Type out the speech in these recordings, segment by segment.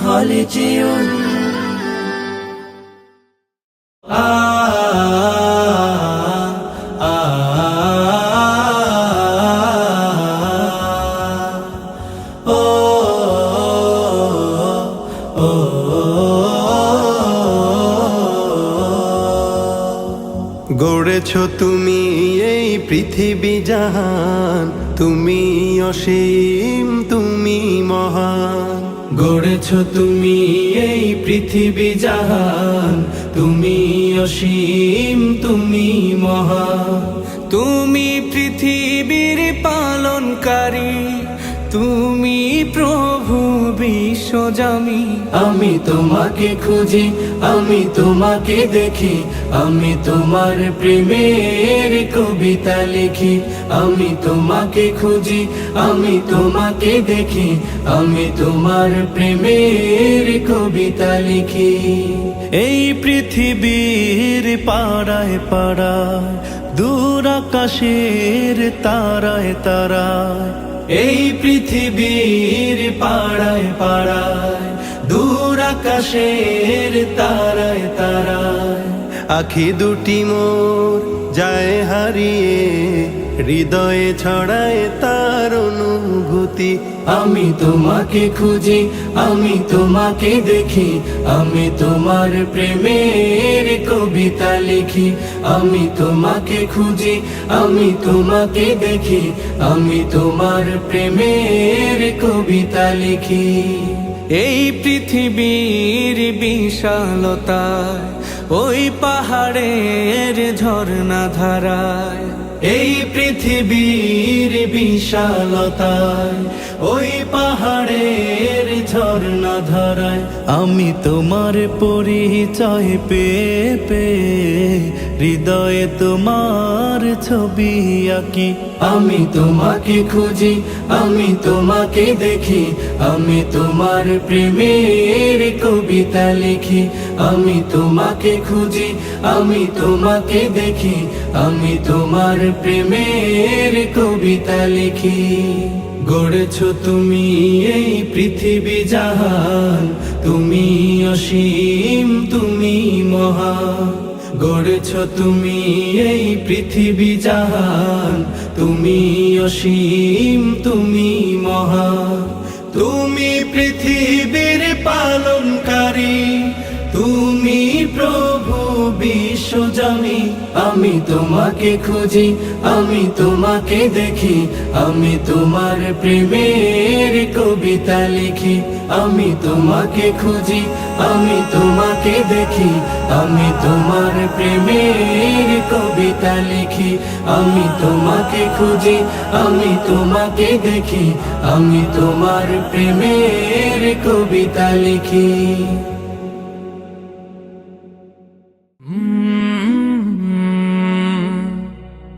হলে যেও গড়েছো তুমি এই পৃথিবী জাহান, তুমি অসীম তুমি মহান। গড়েছো তুমি এই পৃথিবী জাহান, তুমি অসীম তুমি মহান। তুমি পৃথিবীর পালনকারী, তুমি প্রভু বিশ্বজামি। আমি তোমাকে খুঁজি, আমি তোমাকে দেখি, আমি তোমার প্রেমের কবিতা লিখি। আমি তোমাকে খুঁজি, আমি তোমাকে দেখি, আমি তোমার প্রেমের কবিতা লিখি। এই পৃথিবীর পাড়ায় পাড়ায়, দূর আকাশের তারায় তারায়। এই পৃথিবীর পাড়ায় পাড়ায়, দূর আকাশের তারায় তারায়। আখি দুটি মোর যায় হারিয়ে, হৃদয়ে ছড়ায় তার অনুভূতি। আমি তোমাকে খুঁজি, আমি তোমাকে দেখি, আমি তোমার প্রেমের কবিতা লিখি। আমি তোমাকে খুঁজি, আমি তোমাকে দেখি, আমি তোমার প্রেমের কবিতা লিখি। এই পৃথিবীর বিশালতায়, ওই পাহাড়ের ঝর্ণা ধারায়। এই পৃথিবীর বিশালতায়, ওই পাহাড়ের ঝর্ণা ধারায়। আমি তোমার পরিচয় পেয়ে পেয়ে, হৃদয়ে তোমার ছবি আঁকি। আমি তোমাকে খুঁজি, আমি তোমাকে দেখি, আমি তোমার প্রেমের কবিতা লিখি। আমি তোমাকে খুঁজি, আমি তোমাকে দেখি, আমি তোমার প্রেমের কবিতা লিখি। গড়েছো তুমি এই পৃথিবী জাহান, তুমি অসীম তুমি মহান। গড়েছো তুমি এই পৃথিবী জাহান, তুমি অসীম তুমি মহান। তুমি পৃথিবীর পালনকারী, তুমি প্রভু বিশ্বজামি। আমি তোমাকে খুঁজি, আমি তোমাকে দেখি, আমি তোমার প্রেমের কবিতা লিখি। আমি তোমাকে খুঁজি, আমি তোমাকে দেখি, আমি তোমার প্রেমের কবিতা লিখি। আমি তোমাকে খুঁজি, আমি তোমাকে দেখি, আমি তোমার প্রেমের কবিতা লিখি।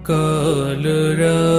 কলরা